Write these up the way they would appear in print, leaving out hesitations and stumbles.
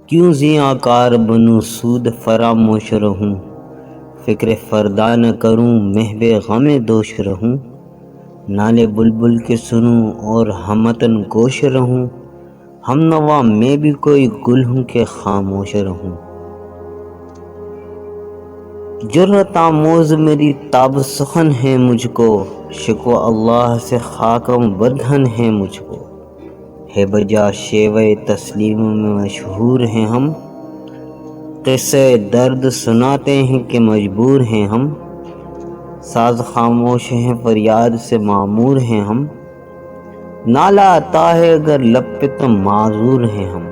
کیوں زیاں کار بنوں سود فراموش رہوں، فکر فردا نہ کروں محو غم دوش رہوں، نالے بلبل کے سنوں اور ہمتن گوش رہوں، ہم نوا میں بھی کوئی گل ہوں کہ خاموش رہوں۔ جرأت آموز میری تاب سخن ہے مجھ کو، شکوہ اللہ سے خاکم بدہن ہے مجھ کو، ہے بجا شیوہ تسلیم میں مشہور ہیں ہم، قصہ درد سناتے ہیں کہ مجبور ہیں ہم، ساز خاموش ہیں فریاد سے معمور ہیں ہم، نالہ آتا ہے اگر لب پہ تو معذور ہیں ہم،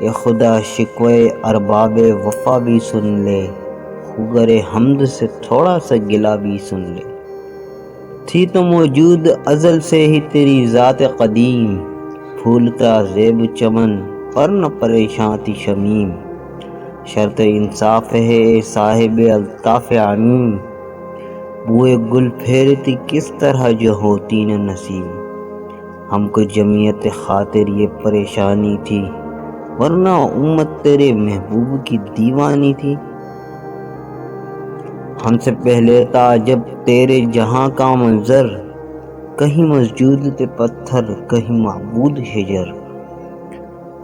اے خدا شکوہ ارباب وفا بھی سن لے، خوگر حمد سے تھوڑا سا گلہ بھی سن لے، تھی تو موجود ازل سے ہی تیری ذات قدیم، پھولتا زیب چمن پر نہ پریشاں تھی شمیم، شرط انصاف ہے اے صاحب الطاف عمیم، بوئے گل پھیرتی کس طرح جو ہوتی نہ نسیم، ہم کو جمعیت خاطر یہ پریشانی تھی، ورنہ امت تیرے محبوب کی دیوانی تھی، ہم سے پہلے تھا جب تیرے جہاں کا منظر، کہیں مسجود تھے پتھر کہیں معبود حجر،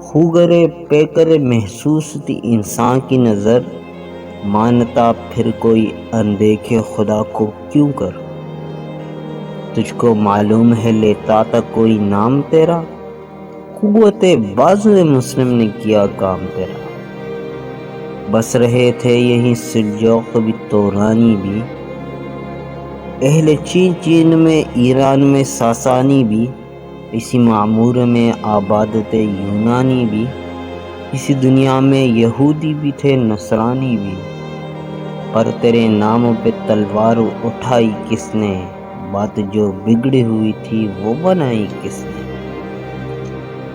خوگر پیکر محسوس تھی انسان کی نظر، مانتا پھر کوئی اندیکھے خدا کو کیوں کر، تجھ کو معلوم ہے لیتا تھا کوئی نام تیرا، قوت بازو مسلم نے کیا کام تیرا، بس رہے تھے یہیں سلجوق بھی تورانی بھی، اہل چین میں ایران میں ساسانی بھی، اسی معمور میں آباد تھے یونانی بھی، اسی دنیا میں یہودی بھی تھے نصرانی بھی، پر تیرے نام پہ تلوار اٹھائی کس نے، بات جو بگڑی ہوئی تھی وہ بنائی کس نے،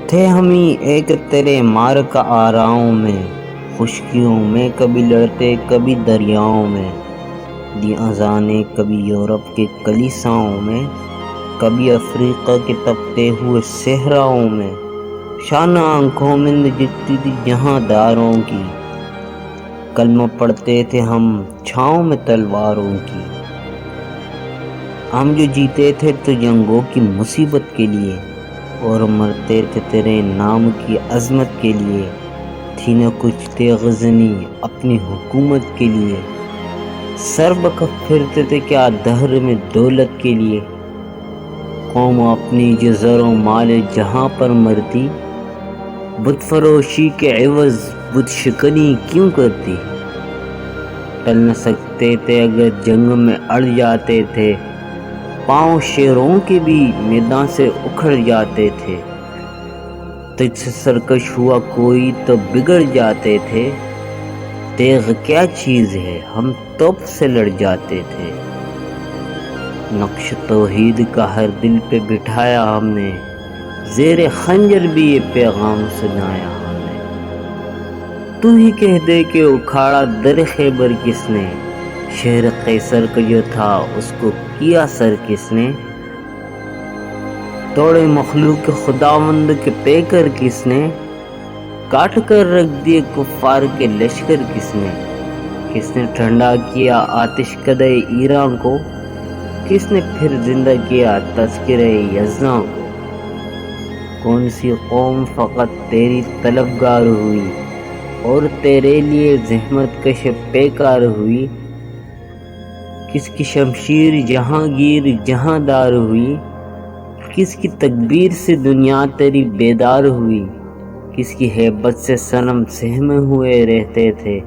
تھے ہمیں ایک تیرے مار کا آراؤں میں، خشکیوں میں کبھی لڑتے کبھی دریاؤں میں، دی اذانیں کبھی یورپ کے کلیساؤں میں، کبھی افریقہ کے تپتے ہوئے صحراؤں میں، شانہ آنکھوں میں جتتی تھی جہاں داروں کی، کلمہ پڑھتے تھے ہم چھاؤں میں تلواروں کی، ہم جو جیتے تھے تو جنگوں کی مصیبت کے لیے، اور مرتے تھے تیرے نام کی عظمت کے لیے، تھی نہ کچھ تھے غزنی اپنی حکومت کے لیے، سر بکف پھرتے تھے کیا دہر میں دولت کے لیے، قوم اپنی جو زر و مال جہاں پر مرتی، بت فروشی کے عوض بت شکنی کیوں کرتی، ٹل نہ سکتے تھے اگر جنگ میں اڑ جاتے تھے، پاؤں شیروں کے بھی میدان سے اکھڑ جاتے تھے، تجھ سے سرکش ہوا کوئی تو بگڑ جاتے تھے، تیغ کیا چیز ہے ہم توپ سے لڑ جاتے تھے، نقش توحید کا ہر دل پہ بٹھایا ہم نے، زیر خنجر بھی یہ پیغام سنایا ہم نے، تو ہی کہہ دے کہ اکھاڑا در خیبر کس نے، شہر قیصر کا جو تھا اس کو کیا سر کس نے، توڑے مخلوق خداوند کے پیکر کس نے، کاٹ کر رکھ دیے کفار کے لشکر کس نے ٹھنڈا کیا آتش کدے ایران کو، کس نے پھر زندہ کیا تذکرہ یزداں کو، کون سی قوم فقط تیری طلبگار ہوئی، اور تیرے لیے زحمت کش پیکار ہوئی، کس کی شمشیر جہانگیر جہاں دار ہوئی، کس کی تکبیر سے دنیا تیری بیدار ہوئی، کس کی ہیبت سے صنم سہمے ہوئے رہتے تھے،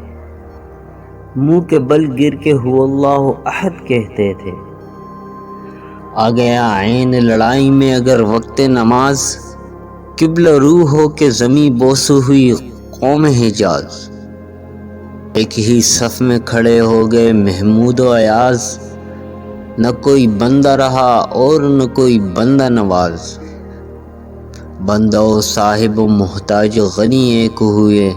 منہ کے بل گر کے هو اللہ احد کہتے تھے، آ گیا عین لڑائی میں اگر وقت نماز، قبلہ رو ہو کے زمیں بوسو ہوئی قوم حجاز، ایک ہی صف میں کھڑے ہو گئے محمود و ایاز، نہ کوئی بندہ رہا اور نہ کوئی بندہ نواز، بندہ و صاحب و محتاج غنی ایک ہوئے،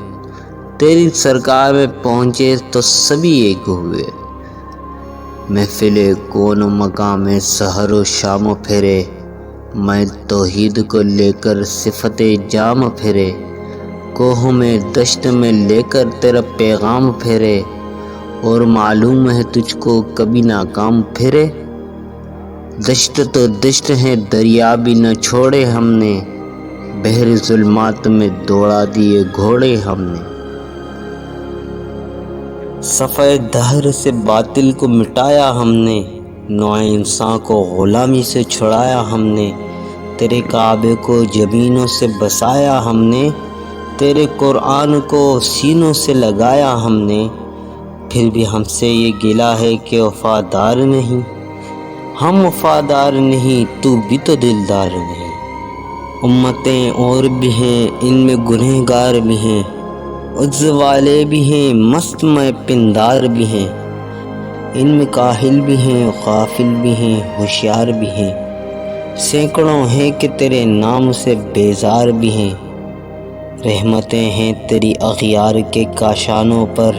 تیری سرکار میں پہنچے تو سبھی ایک ہوئے، محفل کون و مقام سحر و شام پھرے، میں توحید کو لے کر صفت جام پھرے، کوہوں میں دشت میں لے کر تیرا پیغام پھیرے، اور معلوم ہے تجھ کو کبھی ناکام پھرے۔ دشت تو دشت ہے دریا بھی نہ چھوڑے ہم نے، بحر ظلمات میں دوڑا دیے گھوڑے ہم نے۔ صفحہ دہر سے باطل کو مٹایا ہم نے، نوع انسان کو غلامی سے چھڑایا ہم نے۔ تیرے کعبے کو زمینوں سے بسایا ہم نے، تیرے قرآن کو سینوں سے لگایا ہم نے۔ پھر بھی ہم سے یہ گلہ ہے کہ وفادار نہیں، ہم وفادار نہیں تو بھی تو دلدار نہیں۔ امتیں اور بھی ہیں ان میں گنہگار بھی ہیں، عجز والے بھی ہیں مست میں پندار بھی ہیں، ان میں کاہل بھی ہیں غافل بھی ہیں ہوشیار بھی ہیں، سینکڑوں ہیں کہ تیرے نام سے بیزار بھی ہیں۔ رحمتیں ہیں تیری اغیار کے کاشانوں پر،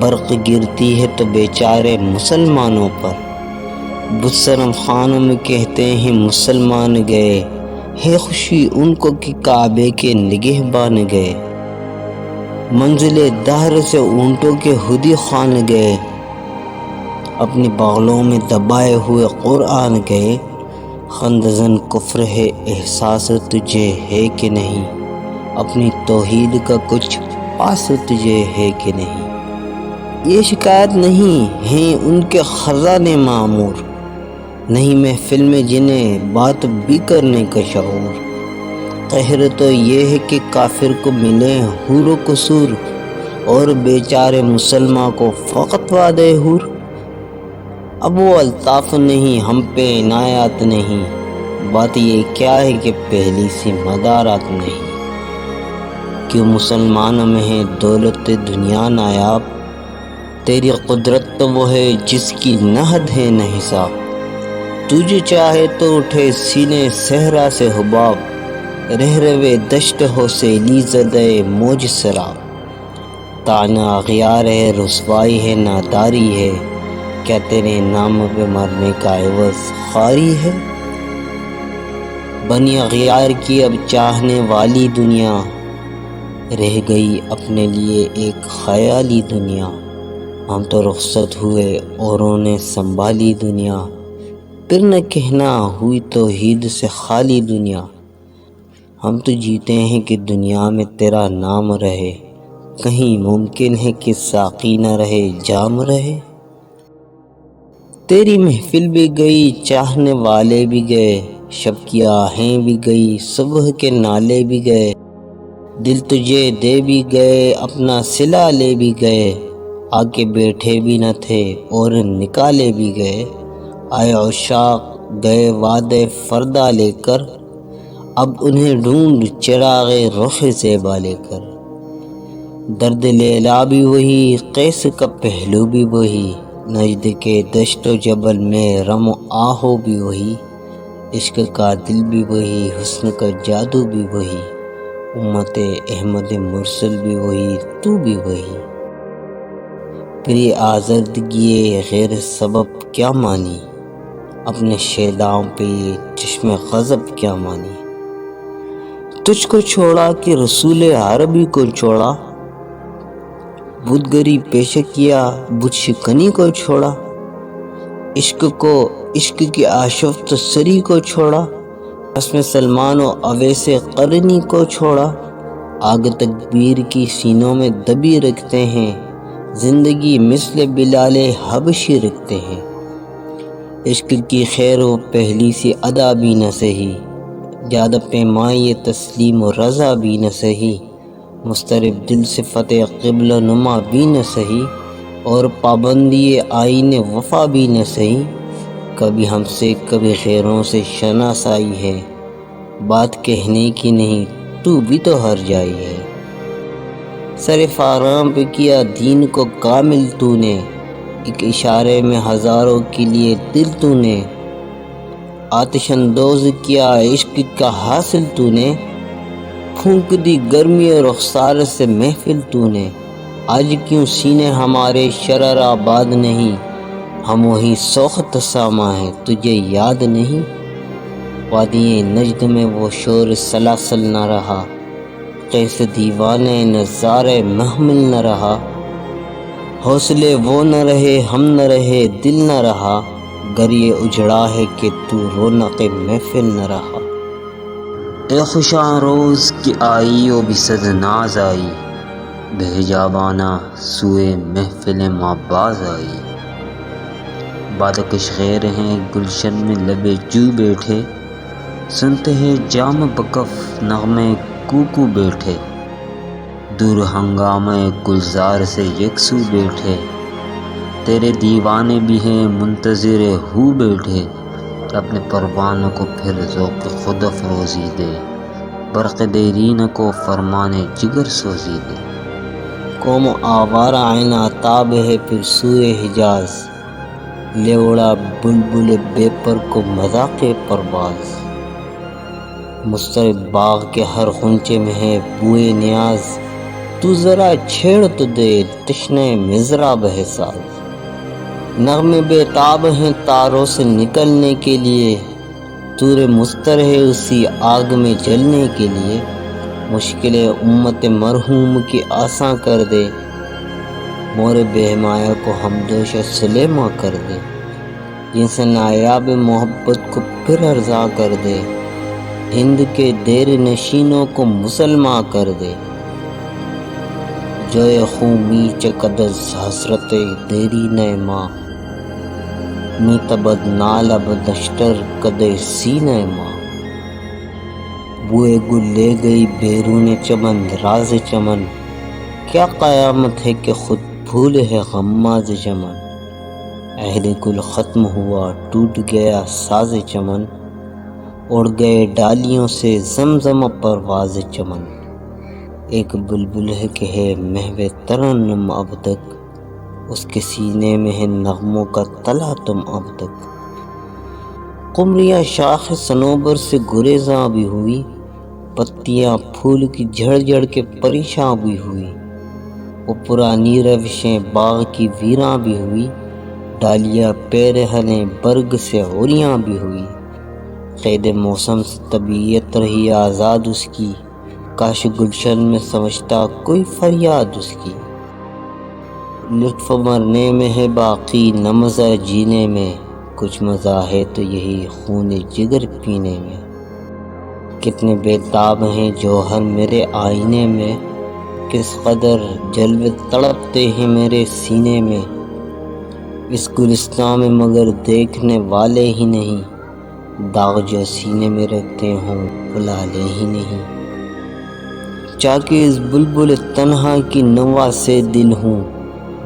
برق گرتی ہے تو بیچارے مسلمانوں پر۔ بت صنم خانوں میں کہتے ہیں مسلمان گئے، ہے خوشی ان کو کہ کعبے کے نگہبان گئے۔ منزل دہر سے اونٹوں کے ہدی خوان گئے، اپنے بغلوں میں دبائے ہوئے قرآن گئے۔ خندزن کفر ہے احساس تجھے ہے کہ نہیں، اپنی توحید کا کچھ پاس تجھے ہے کہ نہیں۔ یہ شکایت نہیں ہیں ان کے خزانے معمور، نہیں محفل میں جنہیں بات بھی کرنے کا شعور۔ قہر تو یہ ہے کہ کافر کو ملے حور و قصور، اور بیچارے مسلمان کو فقط وعدہ حور۔ اب وہ الطاف نہیں ہم پہ عنایات نہیں، بات یہ کیا ہے کہ پہلی سی مدارات نہیں۔ کیوں مسلمانوں میں ہے دولت دنیا نایاب، تیری قدرت تو وہ ہے جس کی نہ حد ہے نہ حساب۔ تجھے چاہے تو اٹھے سینے صحرا سے حباب، رہ روے دشت ہو سیلی زدہ موج سراب۔ طعنہ اغیار ہے رسوائی ہے ناداری ہے، کیا تیرے نام پہ مرنے کا عوض خواری ہے؟ بنی اغیار کی اب چاہنے والی دنیا، رہ گئی اپنے لیے ایک خیالی دنیا۔ ہم تو رخصت ہوئے اوروں نے سنبھالی دنیا، پھر نہ کہنا ہوئی توحید سے خالی دنیا۔ ہم تو جیتے ہیں کہ دنیا میں تیرا نام رہے، کہیں ممکن ہے کہ ساقی نہ رہے جام رہے۔ تیری محفل بھی گئی چاہنے والے بھی گئے، شب کی آہیں بھی گئی صبح کے نالے بھی گئے، دل تجھے دے بھی گئے اپنا صلہ لے بھی گئے، آ کے بیٹھے بھی نہ تھے اور نکالے بھی گئے۔ آئے عشاق گئے وعدہ فردا لے کر، اب انہیں ڈھونڈ چراغ رخ زیبا لے کر۔ درد لیلا بھی وہی قیس کا پہلو بھی وہی، نجد کے دشت و جبل میں رم و آہو بھی وہی، عشق کا دل بھی وہی حسن کا جادو بھی وہی، امت احمد مرسل بھی وہی تو بھی وہی۔ پھر یہ آزردگی غیر سبب کیا مانی، اپنے شیداؤں پہ یہ چشم غضب کیا مانی۔ تجھ کو چھوڑا کہ رسول عربی کو چھوڑا، بت گری پیشہ کیا بت شکنی کو چھوڑا، عشق کو عشق کی آشفت سری کو چھوڑا، رسم سلمان و اویس قرنی کو چھوڑا۔ آگ تکبیر کی سینوں میں دبی رکھتے ہیں، زندگی مثل بلال حبشی رکھتے ہیں۔ عشق کی خیر و پہلی سی ادا بھی نہ سہی، زیادہ پیمائی تسلیم و رضا بھی نہ سہی، مضطرب دل سے فتح قبلہ نما بھی نہ سہی، اور پابندی آئین وفا بھی نہ سہی۔ کبھی ہم سے کبھی غیروں سے شناسائی ہے، بات کہنے کی نہیں تو بھی تو ہر جائی ہے۔ سر فارام پہ کیا دین کو کامل تو نے، ایک اشارے میں ہزاروں کے لیے دل تو نے، آتش اندوز کیا عشق کا حاصل تو نے، پھونک دی گرمی اور رخسار سے محفل تو نے۔ آج کیوں سینے ہمارے شرر آباد نہیں، ہم وہی سوخت ساما ہیں تجھے یاد نہیں۔ وادی نجد میں وہ شور سلاسل نہ رہا، کیسے دیوانے نظارے محمل نہ رہا، حوصلے وہ نہ رہے ہم نہ رہے دل نہ رہا، گر یہ اجڑا ہے کہ تو رونق محفل نہ رہا۔ اے خوشاں روز کی آئی و بھی صد ناز آئی، بحجابانہ سوئے محفل ماں باز آئی۔ بادکش غیر ہیں گلشن میں لب جو بیٹھے، سنتے ہیں جام بکف نغمے کوکو بیٹھے، دور ہنگامہ گلزار سے یکسو بیٹھے، تیرے دیوانے بھی ہیں منتظر ہو بیٹھے، اپنے پروانوں کو پھر ذوق خود افروزی دے، برق دیرینہ کو فرمان جگر سوزی دے۔ قوم آوارہ عین آتاب ہے پھر سوئے حجاز، لے اڑا بلبل بے پر کو مذاق پرواز، مضطرب باغ کے ہر غنچے میں ہے بوئے نیاز، تو ذرا چھیڑ تو دے تشنہ مضراب ہے ساز۔ نغمے بے تاب ہیں تاروں سے نکلنے کے لیے، طور مضطر ہے اسی آگ میں جلنے کے لیے، مشکل امت مرحوم کی آساں کر دے، مور بے حمایہ کو ہمدوش سلیماں کر دے، جن سے نایاب محبت کو پھر ارزاں کر دے، ہند کے دیر نشینوں کو مسلماں کر دے، جوئے خوں می چکدز حسرت دیری نعماں، می تبد نالہ بدشتر کدے سینہ ماں۔ بوئے گل لے گئی بیرون چمن راز چمن، کیا قیامت ہے کہ خود پھول ہے غماز چمن، عہد گل ختم ہوا ٹوٹ گیا ساز چمن، اڑ گئے ڈالیوں سے زمزم پرواز چمن، ایک بلبل ہے کہ ہے محو ترنم اب تک، اس کے سینے میں ہے نغموں کا تلاطم اب تک۔ قمریاں شاخ صنوبر سے گریزاں بھی ہوئی، پتیاں پھول کی جھڑ جھڑ کے پریشاں بھی ہوئی، وہ پرانی روشیں باغ کی ویراں بھی ہوئی، ڈالیاں پیرہنیں برگ سے عریاں بھی ہوئی، قید موسم سے طبیعت رہی آزاد اس کی، کاش گلشن میں سمجھتا کوئی فریاد اس کی۔ لطف مرنے میں ہے باقی نہ مزہ جینے میں، کچھ مزہ ہے تو یہی خون جگر پینے میں، کتنے بے تاب ہیں جوہر میرے آئینے میں، کس قدر جلوے تڑپتے ہیں میرے سینے میں، اس گلستاں میں مگر دیکھنے والے ہی نہیں، داغ جو سینے میں رکھتے ہوں بلالے ہی نہیں۔ چاکہ اس بلبل تنہا کی نوا سے دل ہوں،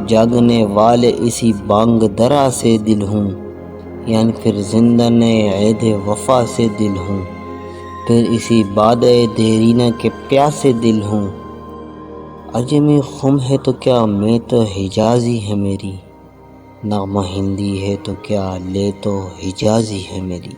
جاگنے والے اسی بانگ درا سے دل ہوں، یعنی پھر زندہ نئے عہد وفا سے دل ہوں، پھر اسی بادئ دیرینہ کے پیاسے دل ہوں۔ عجمی خم ہے تو کیا میں تو حجازی ہے میری، نغمہ ہندی ہے تو کیا لے تو حجازی ہے میری۔